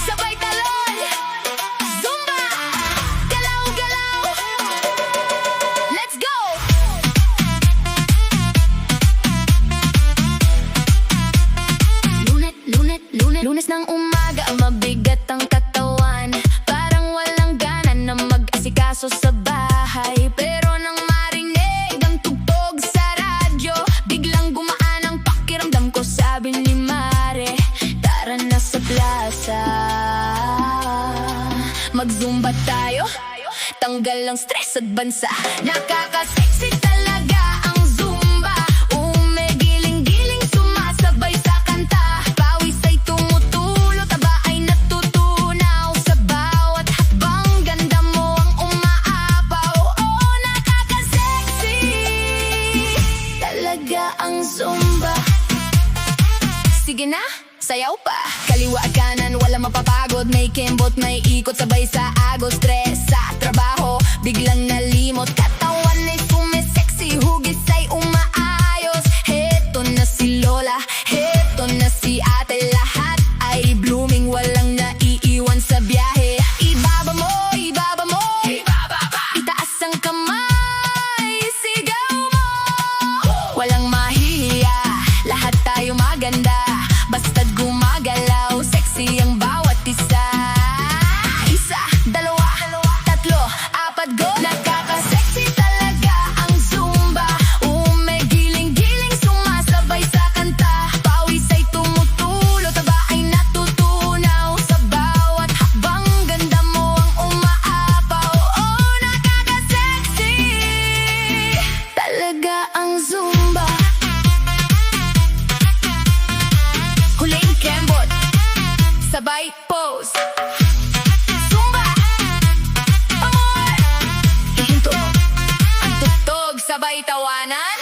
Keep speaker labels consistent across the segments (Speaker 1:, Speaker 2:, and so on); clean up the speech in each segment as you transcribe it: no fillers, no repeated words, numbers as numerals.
Speaker 1: Sabay talon, Zumba, galaw-galaw, let's go! Lunes ng umaga, mabigat ang katawan. Parang walang gana na mag-asikaso sa bahay. Pero nang marinig ang tugtog sa radyo, biglang gumaan ang pakiramdam ko. Sabi ni Mare, tara na sa plaza, mag-zumba tayo, tanggal ang stress at bansa. Nakaka-sexy talaga ang zumba. Umigiling-giling, sumasabay sa kanta. Pawis ay tumutulo, taba ay natutunaw. Sa bawat hakbang, ganda mo ang umaapaw. Oo, nakaka-sexy talaga ang zumba. Sige na, sayaw pa. Kaliwa at kanan, wala mapapagod. May kembot, may ikot, sabay sa agos. Stress sa trabaho, biglang nalimot. Katawan ay sumisexy, hugis ay umaayos. Heto na si Lola, heto na si ate. Lahat ay blooming, walang naiiwan sa biyahe. Ibaba mo, ibaba mo, ibababa. Itaas ang kamay, sigaw mo. Walang mahihiya, lahat tayo maganda. Basta't gumagalaw, sexy ang bawat isa. Isa, dalawa, tatlo, apat, go! Nakaka-sexy talaga ang zumba. Umigiling-giling, sumasabay sa kanta. Pawis ay tumutulo, taba ay natutunaw. Sa bawat hakbang, ganda mo ang umaapaw. Oh, nakaka-sexy talaga ang zumba. Huling kembot, sabay pose. Zumba, amor. Ihinto ang tugtog, sabay tawanan.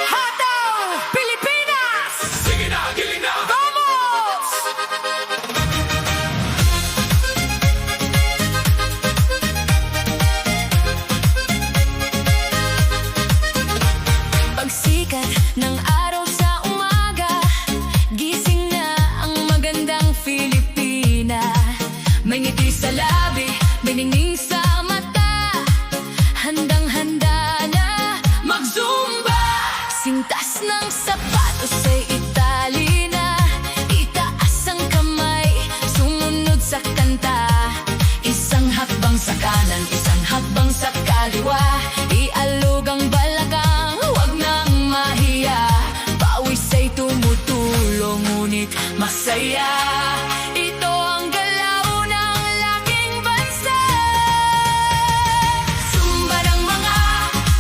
Speaker 1: Hataw, Pilipinas!
Speaker 2: Sige na, giling na!
Speaker 1: Vamos! Pagsikat ng araw sa umaga, gising na ang magandang Filipina. May ngiti sa labi, may ningning sa mata. Handang-handa na mag-zumba. Sintas ng sapatos ay itali na. Itaas ang kamay, sumunod sa kanta. Isang hakbang sa kanan, isang hakbang sa kaliwa. Ialog ang balakang, huwag nang mahiya. Pawis ay tumutulong, ngunit masaya. Ito ang galaw ng laking bansa. Zumba ng mga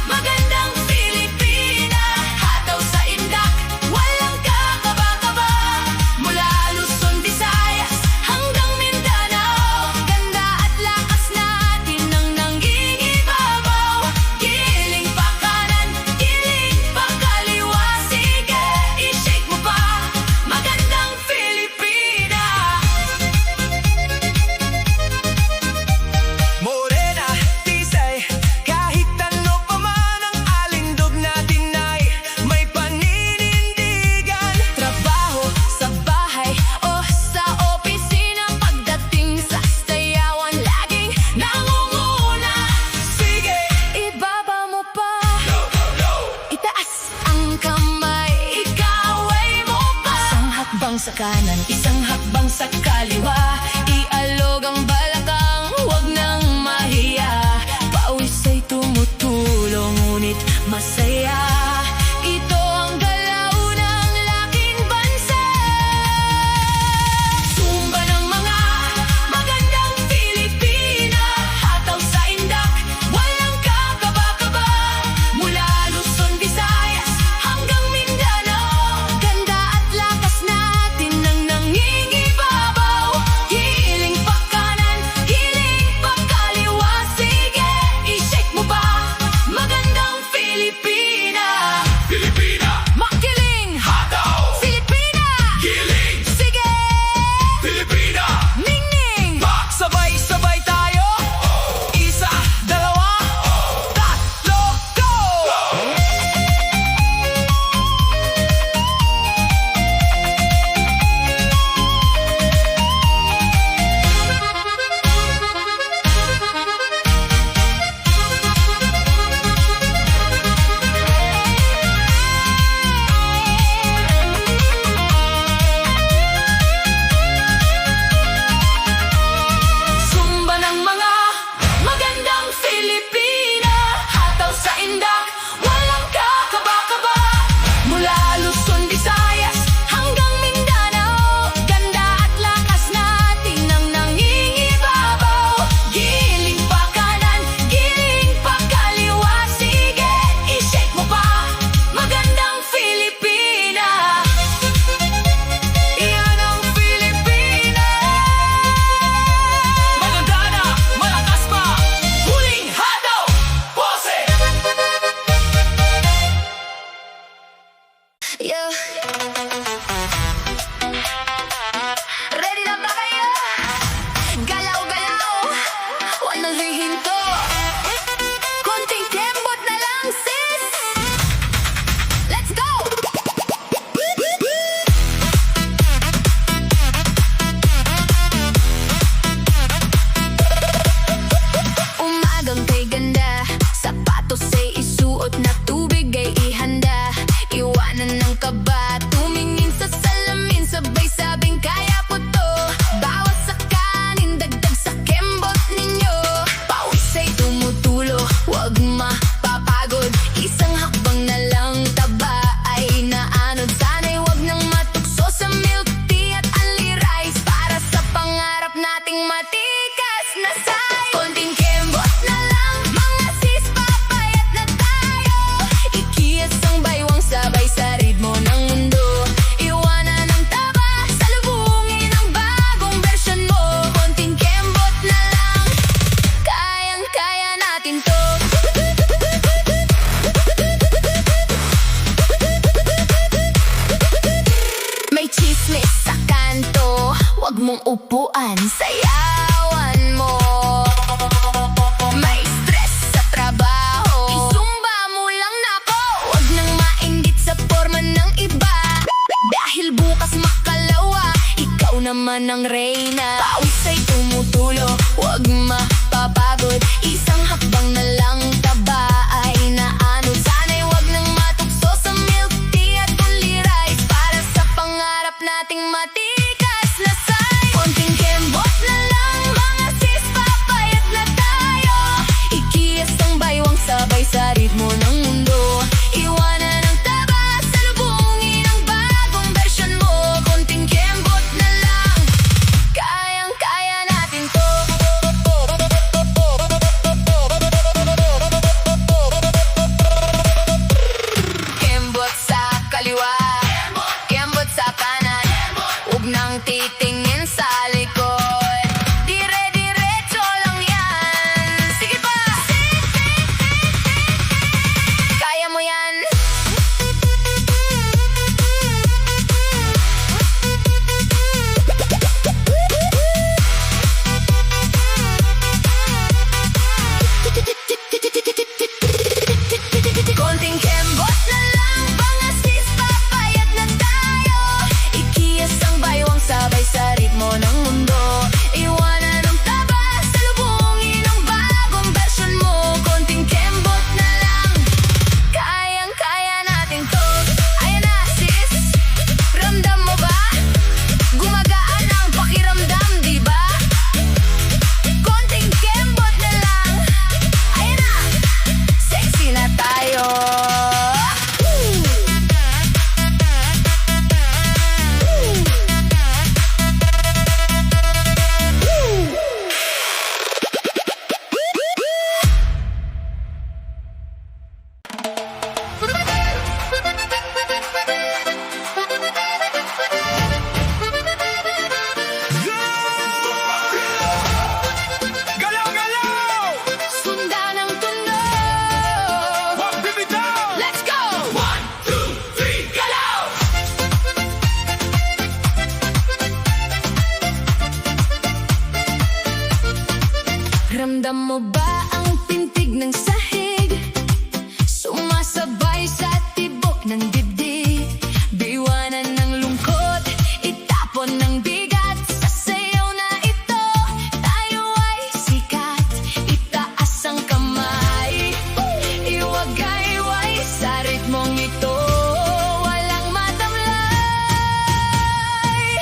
Speaker 1: magandang Pilipina. Hataw sa indak, walang kakaba-kaba. Mula Luzon, Visayas hanggang Mindanao. Ganda at lakas natin ang nangingibabaw. Giling pa kanan, giling pa kaliwa. Sige, i-shake mo pa, magandang Pilipina.
Speaker 2: Morena, tisay, kahit ano pa man ang alindog natin ay may paninindigan.
Speaker 1: Trabaho sa bahay o sa opisina, pagdating sa sayawan laging nangunguna.
Speaker 2: Sige,
Speaker 1: Ibaba mo pa,
Speaker 2: go, go, go!
Speaker 1: itaas ang kamay, ikaway mo pa. Isang hakbang sa kanan, isang hakbang sa kaliwa. Ialog ang balakang, huwag nang mahiya. Pawis ay tumutulong, ngunit masaya. Ito ang galaw ng laking bansa. Zumba ng mga magandang Pilipina. Hataw sa indak, walang kakaba-kaba. Mula Luzon, Visayas hanggang Mindanao. Ganda at lakas natin ang nangingibabaw. Giling pa kanan, giling pa kaliwa. Sige, i-shake mo pa, magandang Pilipina. ang upuan. Sayawan mo. May stress sa trabaho, i-zumba mo lang nako. Huwag nang mainggit sa forma ng iba, dahil bukas makalawa, ikaw naman ang reyna. Pawis ay tumutulo, huwag mapapagod. Isang hakbang na lang, taba ay naanod. Sana'y huwag nang matukso sa milk tea at only rice, para sa pangarap nating matikas na size. Konting kembot na lang, mga sis, papayat na tayo. Ikiyas ang baywang sabay sa ritmo ng mundo. Iwanan ang taba, salubungin ang bagong version mo. Konting kembot na lang, kayang-kaya natin to. Kembot sa kaliwa, kembot sa kanan, huwag nang titingin sa likod. Dire-diretso lang yan. Sige pa! Kaya mo yan. Konting kembot na lang, mga sis, papayat na tayo. Ikiyas ang baywang sabay sa ritmo ng mundo. Iwanan ang taba, salubungin ang bagong version mo. Konting kembot na lang, kayang-kaya natin to. Ayan na sis, ramdam mo ba? Gumagaan ang pakiramdam, di ba? Konting kembot na lang, ayan na, sexy na tayo.
Speaker 2: Galaw-galaw!
Speaker 1: Sundan ang tunog.
Speaker 2: Huwag bibitaw!
Speaker 1: Let's go!
Speaker 2: 1, 2, 3, galaw!
Speaker 1: Ramdam mo ba ang pintig ng sahig? Sumasabay sa tibok ng dibdib. Biwanan ng lungkot, itapon ng bigat. Sa sayaw na ito, tayo ay sikat. Itaas ang kamay, iwagayway sa ritmong ito. Walang matamlay.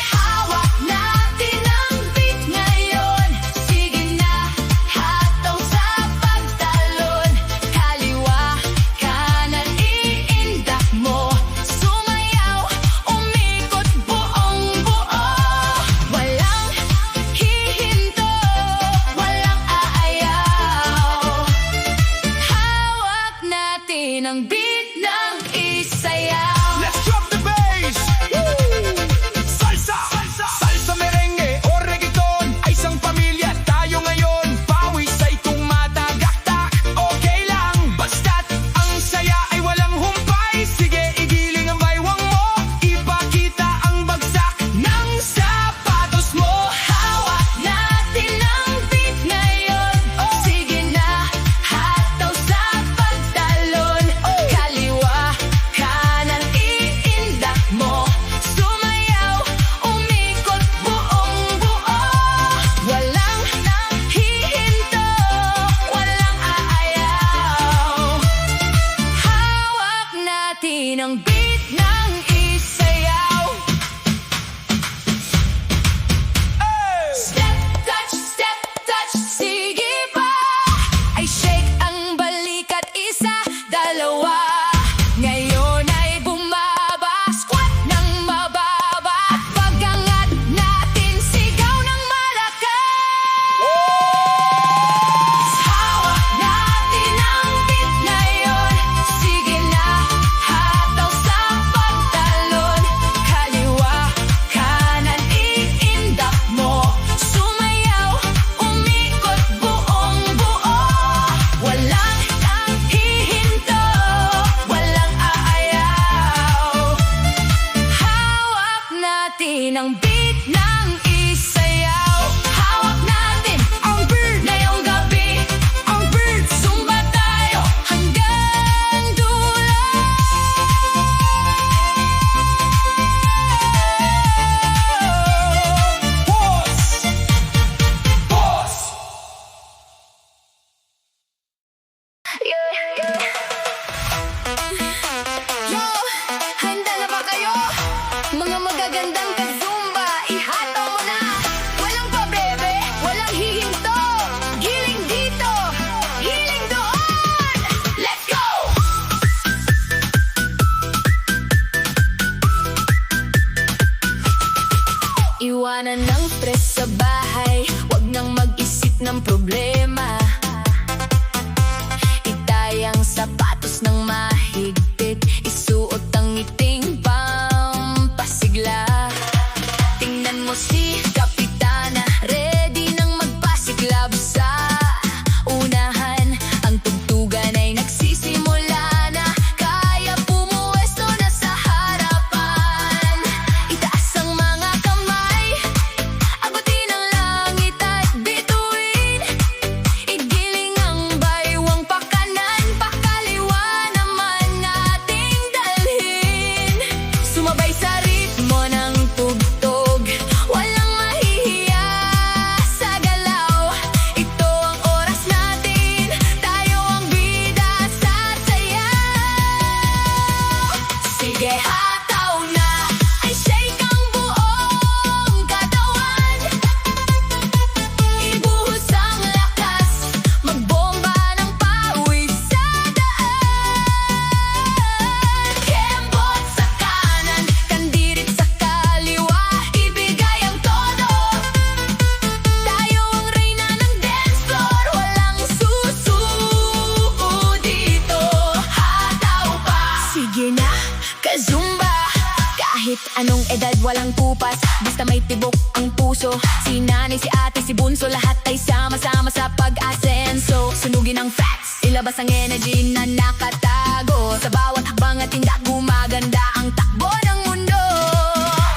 Speaker 1: Hawak natin ang beat ngayon. Sige na, hataw sa pagtalon. Kaliwa, kanan, iindak mo. Sumayaw, umikot buong buo. Walang hihinto, walang aayaw. Hawak natin ang beat ng isayaw.
Speaker 2: Let's drop the bass! Salsa! Salsa, merengue o reggaeton ay isang pamilya tayo ngayon. Pawis ay tumatagaktak, okay lang. Basta't ang saya ay walang humpay. Sige, igiling ang baywang mo. Ipakita ang bagsak ng sapatos mo.
Speaker 1: Hawak natin ang beat ngayon. Sige na, hataw sa pagtalon. Kaliwa, kanan, iindak mo. Sumayaw, umikot buong buo. Walang hihinto, walang aayaw. Hawak natin ang beat ng isayaw. Step, touch, sige pa. Ay shake ang balikat, isa, dalawa. Ngayon ay bumaba, squat ng mababa. At pag-angat natin, sigaw ng malakas. Hawak natin ang beat ngayon. Sige na, hataw sa pagtalon. Kaliwa, kanan, iindak mo. Sumayaw, umikot buong buo. Walang hihinto, walang aayaw. Hawak natin ang beat ng isayaw. sa bahay, wag nang mag-isip ng problema. Itayang sapatos ng mahigpit, isuot ang ngiting pampasigla. Tingnan mo si Kapitana, ready nang magpasiklab sa unahan. Ang tugtugan ay nagsisimula na, kaya pumuwesto na sa harapan. Itaas ang mga kamay, abutin ang langit at bituin. Igiling ang baywang pakanan, pakaliwa naman nating dalhin. Sumabay sa ritmo ng tugtog, walang mahihiya sa galaw. Ito ang oras natin, tayo ang bida sa sayaw. Sige, hataw na, ay shake ang buong katawan. Ibuhos ang lakas, magbomba ng pawis sa daan. Kembot sa kanan, kandirit sa kaliwa, ibigay ang todo. Tayo ang reyna ng dance floor, walang susuko dito. Hataw pa, sige na, ka-zumba. Kahit anong edad, walang kupas, basta may tibok ang puso. Si nanay, si ate, si bunso, lahat ay sama-sama sa pag-asenso. Sunugin ang facts, ilabas ang energy na nakatago. Sa bawat hakbang at tindak, gumaganda ang takbo ng mundo.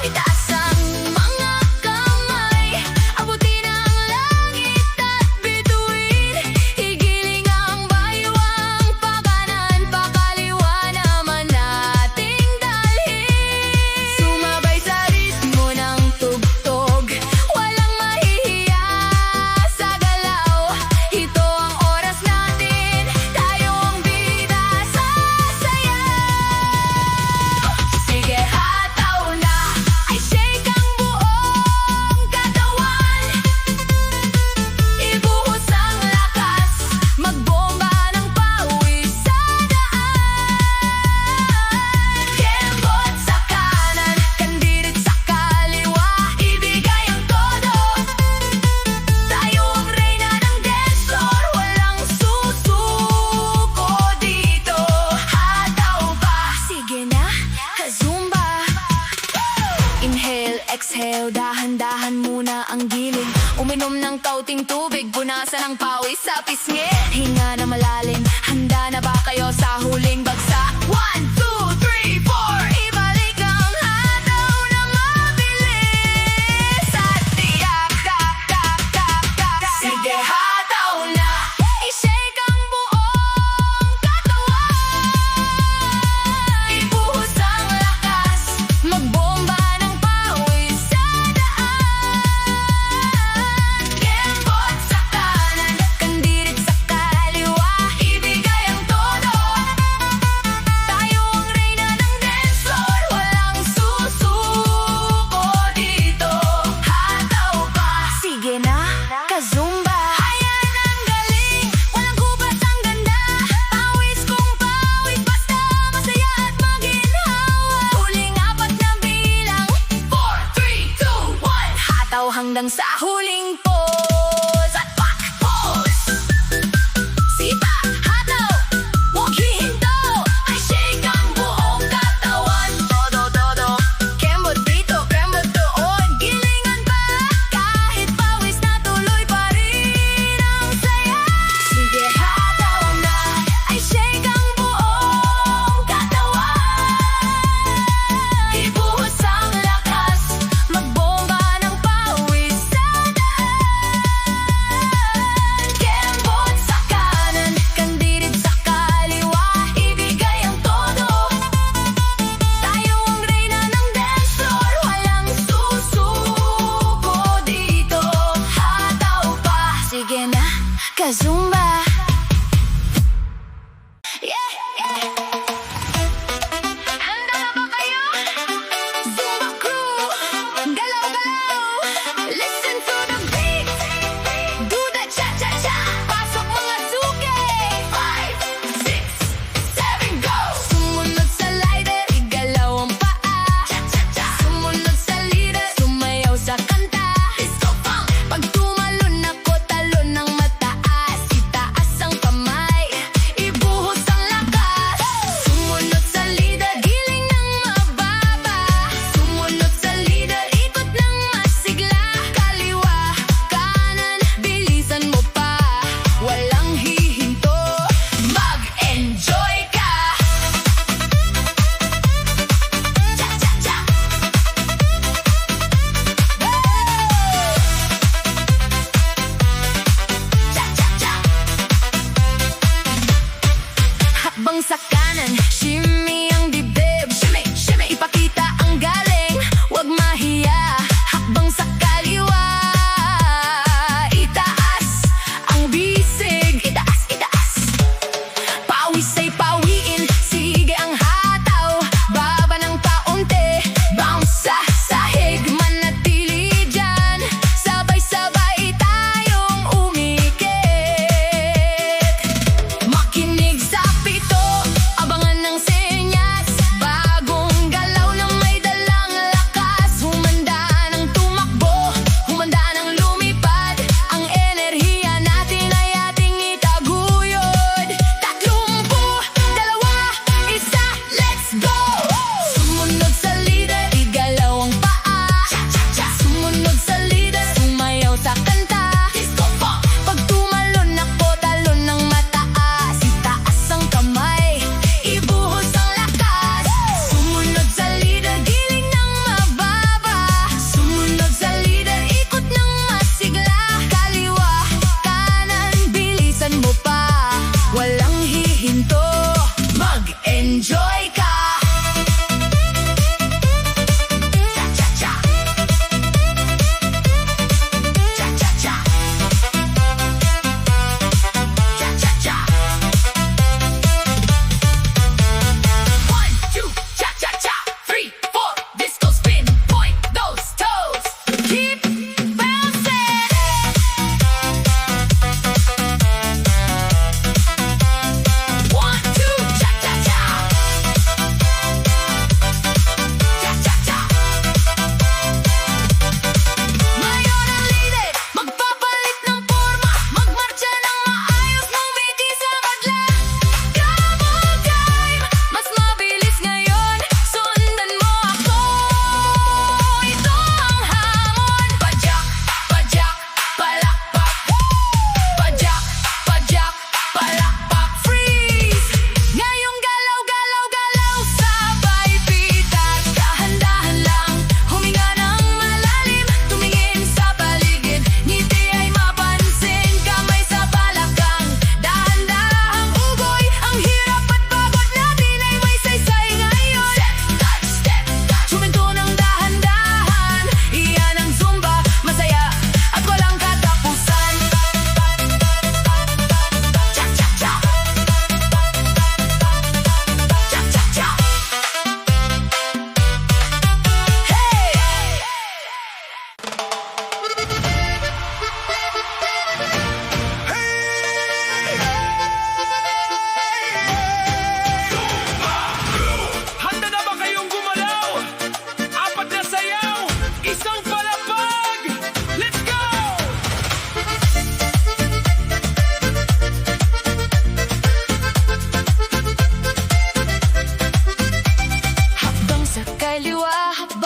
Speaker 1: Itaas ang mga kamay, abutin ang langit at bituin. Igiling ang baywang pakanan, pakaliwa naman nating dalhin. Sumabay sa ritmo ng tugtog, walang mahihiya sa galaw. Ito ang oras natin, tayo ang bida sa sayaw. Sige, hataw na, ay shake ang buong katawan. Ibuhos ang lakas, magbomba ng pawis sa daan. Kembot sa kanan, kandirit sa kaliwa, ibigay ang todo. Tayo ang reyna ng dance floor, walang susuko dito. Hataw pa, sige na, ka-zumba. Inhale, exhale, dahan-dahan muna ang giling. Uminom ng kaunting tubig, punasan ang pawis sa pisngi. Hinga na malalim, handa na ba kayo sa huling bagsak? 1, 2, 3, 4, ibalik ang hataw na mabilis at tiyak, tak, tak, tak, tak. Sige, hataw na, i-shake ang buong katawan. Ibuhos ang lakas, magbomba ng pawis sa daan. Kembot sa kanan, kandirit sa kaliwa, ibigay ang todo. Tayo ang reyna ng dance floor, walang susuko dito. Hataw pa, sige na, ka-zumba. Ayan ang galing, walang kupas ang ganda. Pawis kung pawis, basta masaya at maginhawa. Huling apat na bilang, 4, 3, 2, 1. Hataw hanggang sa huling pose at back pose. Sipa, hataw, huwag hihinto, ay shake ang buong katawan. Todo, todo, kembot dito, kembot doon. Gilingan pa, kahit pawis na tuloy pa rin ang saya. Sige, hataw na, ay shake ang buong katawan. Ibuhos ang lakas, magbomba ng pawis sa daan.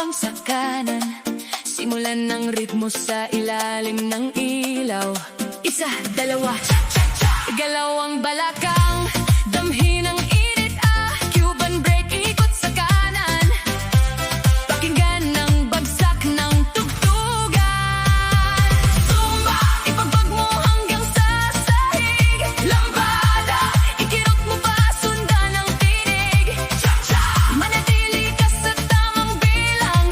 Speaker 1: kaliwang sa kanan. Simulan ng ritmo sa ilalim ng ilaw. Isa, dalawa, galaw ang balakang. Damhin ang init, Cuban break, ikot sa kanan. Pakinggan ng bagsak ng tugtugan. Zumba, ipagpag mo hanggang sa sahig. Lambada, ikirot mo pa, sundan ang tinig. Manatili ka sa tamang bilang.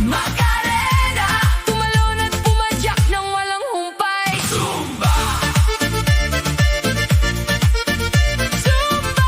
Speaker 1: Macarena, tumalon at pumadyak ng walang humpay. Zumba, Zumba,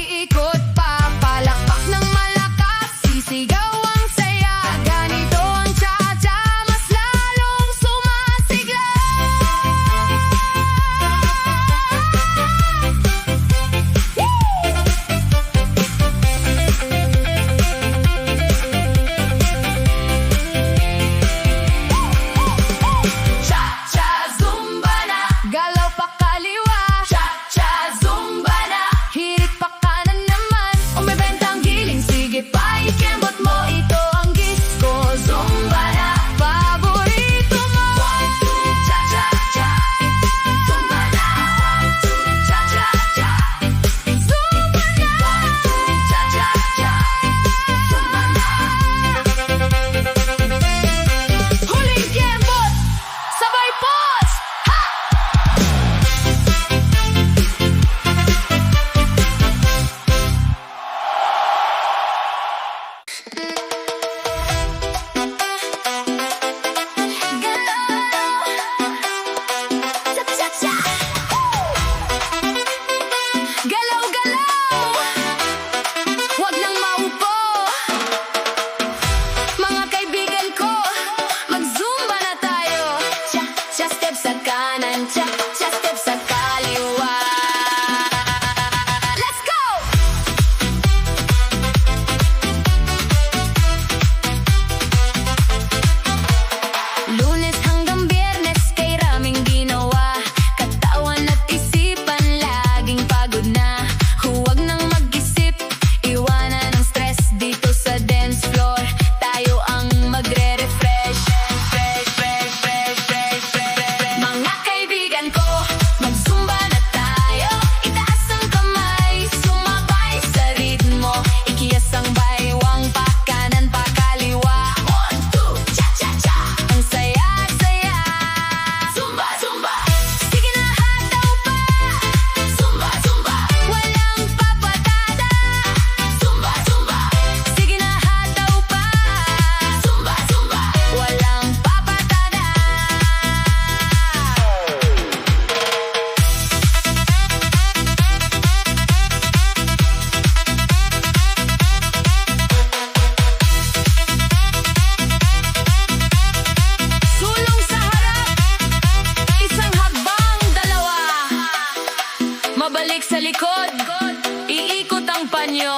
Speaker 1: iikot pa, palakpak ng malakas, sisigaw ang saya. Ganito ang cha-cha, mas lalong sumasigla. Cha-cha zumba na, galaw pa kaliwa. Cha-cha zumba na, hirit pa kanan naman. Umibentang giling, sige pa ikembot mo. Ito ang disco zumba na, paborito mo. 1, 2, cha-cha-cha, zumba na. 1, 2, cha-cha-cha, zumba na. 1, 2, cha-cha-cha, zumba na. Huling kembot, sabay pause. Galaw, galaw, huwag lang maupo. Mga kaibigan ko, mag-zumba na tayo. Cha-cha step sa kanan, cha-cha step sa kaliwa. Let's go! Lunes hanggang Biyernes kay raming ginawa. Katawan at isipan laging pagod na. Huwag nang mag-isip, iwanan ang stress. Dito sa dance floor, tayo ang magre-refresh. Mga kaibigan ko, mag-zumba na tayo. Itaas ang kamay, sumabay sa ritmo. Ikiyas ang baywang, pa kanan pa kaliwa. 1, 2, cha-cha-cha, ang saya-saya. Zumba, zumba, sige na hataw pa. Zumba, zumba, walang papatada. Zumba, zumba, sige na hataw pa. Zumba, zumba, walang papatada. Sulong sa harap, isang hakbang, dalawa. Mabalik sa likod, iikot ang panyo.